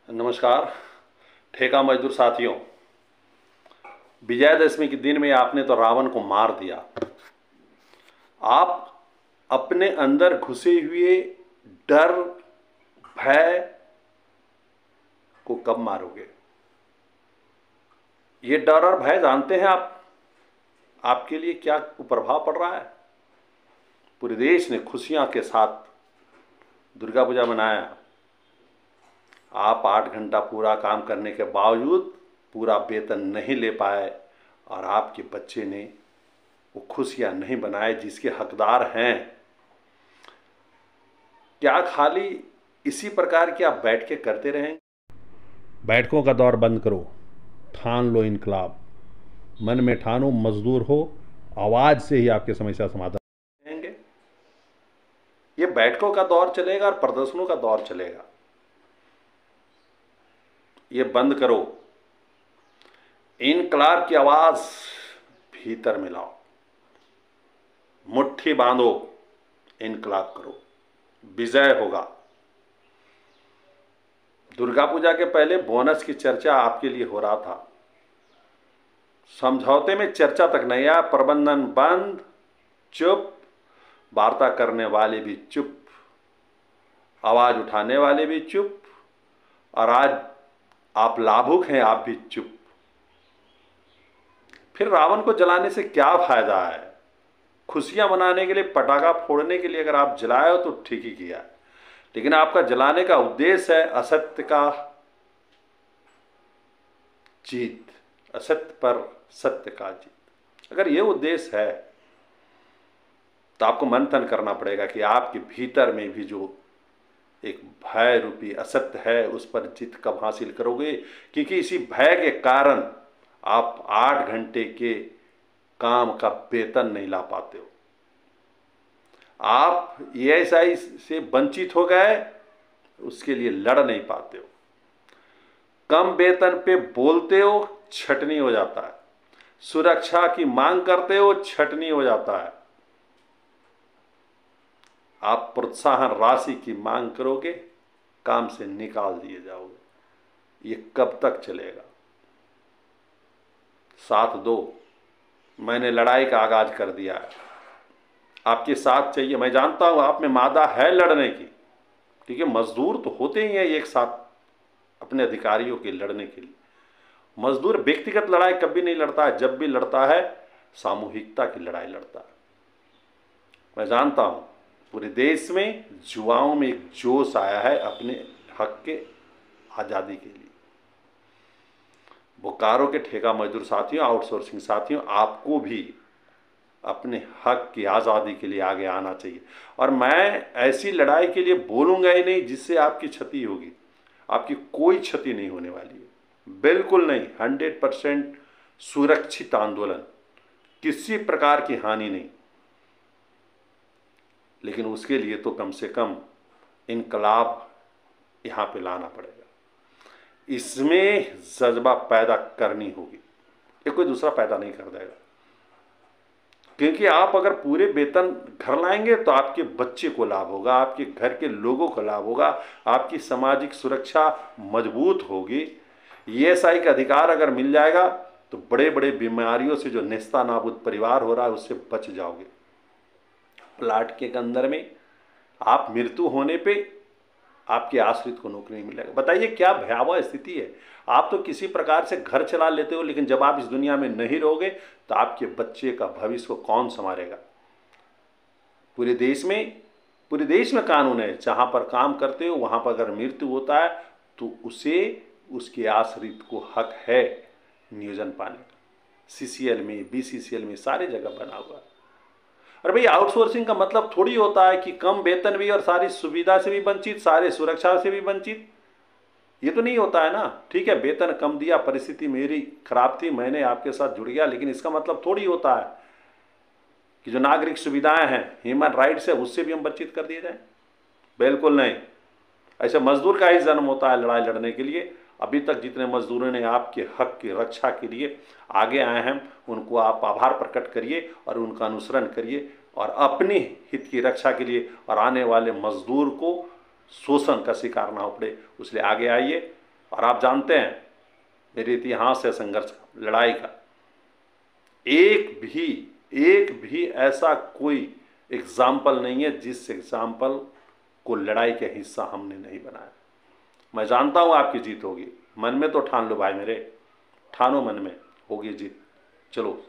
नमस्कार ठेका मजदूर साथियों। विजयादशमी के दिन में आपने तो रावण को मार दिया। आप अपने अंदर घुसे हुए डर भय को कब मारोगे? ये डर और भय जानते हैं आप आपके लिए क्या कुप्रभाव पड़ रहा है? पूरे देश ने खुशियां के साथ दुर्गा पूजा मनाया। आप 8 घंटा पूरा काम करने के बावजूद पूरा वेतन नहीं ले पाए और आपके बच्चे ने वो खुशियां नहीं बनाए जिसके हकदार हैं। क्या खाली इसी प्रकार की आप बैठ के करते रहें? बैठकों का दौर बंद करो, ठान लो इनकलाब। मन में ठानो, मजदूर हो, आवाज से ही आपकी समस्या समाधान होंगे। ये बैठकों का दौर चलेगा और प्रदर्शनों का दौर चलेगा। ये बंद करो। इनकलाब की आवाज भीतर मिलाओ, मुट्ठी बांधो, इनकलाब करो, विजय होगा। दुर्गा पूजा के पहले बोनस की चर्चा आपके लिए हो रहा था। समझौते में चर्चा तक नहीं आया। प्रबंधन बंद, चुप, वार्ता करने वाले भी चुप, आवाज उठाने वाले भी चुप, और आज आप लाभुक हैं, आप भी चुप। फिर रावण को जलाने से क्या फायदा है? खुशियां मनाने के लिए, पटाखा फोड़ने के लिए अगर आप जलाए हो तो ठीक ही किया, लेकिन आपका जलाने का उद्देश्य है असत्य का जीत, असत्य पर सत्य का जीत। अगर ये उद्देश्य है तो आपको मंथन करना पड़ेगा कि आपके भीतर में भी जो एक भय रूपी असत्य है उस पर जीत कब हासिल करोगे। क्योंकि इसी भय के कारण आप 8 घंटे के काम का वेतन नहीं ला पाते हो। आप ESI से वंचित हो गए, उसके लिए लड़ नहीं पाते हो। कम वेतन पे बोलते हो, छटनी हो जाता है। सुरक्षा की मांग करते हो, छटनी हो जाता है। आप प्रोत्साहन राशि की मांग करोगे, काम से निकाल दिए जाओगे। ये कब तक चलेगा? साथ दो। मैंने लड़ाई का आगाज कर दिया है, आपके साथ चाहिए। मैं जानता हूं आप में मादा है लड़ने की, क्योंकि मजदूर तो होते ही हैं एक साथ अपने अधिकारियों के लड़ने के लिए। मजदूर व्यक्तिगत लड़ाई कभी नहीं लड़ता है, जब भी लड़ता है सामूहिकता की लड़ाई लड़ता है। मैं जानता हूं पूरे देश में युवाओं में एक जोश आया है अपने हक के आज़ादी के लिए। बोकारो के ठेका मजदूर साथियों, आउटसोर्सिंग साथियों, आपको भी अपने हक की आज़ादी के लिए आगे आना चाहिए। और मैं ऐसी लड़ाई के लिए बोलूँगा ही नहीं जिससे आपकी क्षति होगी। आपकी कोई क्षति नहीं होने वाली है, बिल्कुल नहीं। 100% सुरक्षित आंदोलन, किसी प्रकार की हानि नहीं। लेकिन उसके लिए तो कम से कम इनकलाब यहाँ पे लाना पड़ेगा। इसमें जज्बा पैदा करनी होगी, ये कोई दूसरा पैदा नहीं कर देगा। क्योंकि आप अगर पूरे वेतन घर लाएंगे तो आपके बच्चे को लाभ होगा, आपके घर के लोगों को लाभ होगा, आपकी सामाजिक सुरक्षा मजबूत होगी। ESI का अधिकार अगर मिल जाएगा तो बड़े बड़े बीमारियों से जो नेस्ता नाबूद परिवार हो रहा है उससे बच जाओगे। प्लाट के अंदर में आप मृत्यु होने पे आपके आश्रित को नौकरी नहीं मिलेगा। बताइए क्या भयावह स्थिति है। आप तो किसी प्रकार से घर चला लेते हो, लेकिन जब आप इस दुनिया में नहीं रहोगे तो आपके बच्चे का भविष्य को कौन संभालेगा? पूरे देश में कानून है, जहां पर काम करते हो वहां पर अगर मृत्यु होता है तो उसे, उसके आश्रित को हक है नियोजन पाने का। CCL में, BCCL में सारे जगह बना हुआ है। और भाई आउटसोर्सिंग का मतलब थोड़ी होता है कि कम वेतन भी और सारी सुविधा से भी वंचित, सारे सुरक्षा से भी वंचित। ये तो नहीं होता है ना। ठीक है, वेतन कम दिया, परिस्थिति मेरी खराब थी, मैंने आपके साथ जुड़ गया, लेकिन इसका मतलब थोड़ी होता है कि जो नागरिक सुविधाएं हैं, ह्यूमन राइट्स है, उससे भी हम वंचित कर दिए जाएं। बिल्कुल नहीं। ऐसे मजदूर का ही जन्म होता है लड़ाई लड़ने के लिए। अभी तक जितने मजदूरों ने आपके हक की रक्षा के लिए आगे आए हैं, उनको आप आभार प्रकट करिए और उनका अनुसरण करिए, और अपने हित की रक्षा के लिए और आने वाले मजदूर को शोषण का शिकार ना हो पड़े, उसलिए आगे आइए। और आप जानते हैं मेरे इतिहास है संघर्ष का, लड़ाई का, एक भी ऐसा कोई एग्जाम्पल नहीं है जिस एग्जाम्पल को लड़ाई के हिस्सा हमने नहीं बनाया। मैं जानता हूं आपकी जीत होगी, मन में तो ठान लो भाई मेरे, ठानो मन में, होगी जीत। चलो।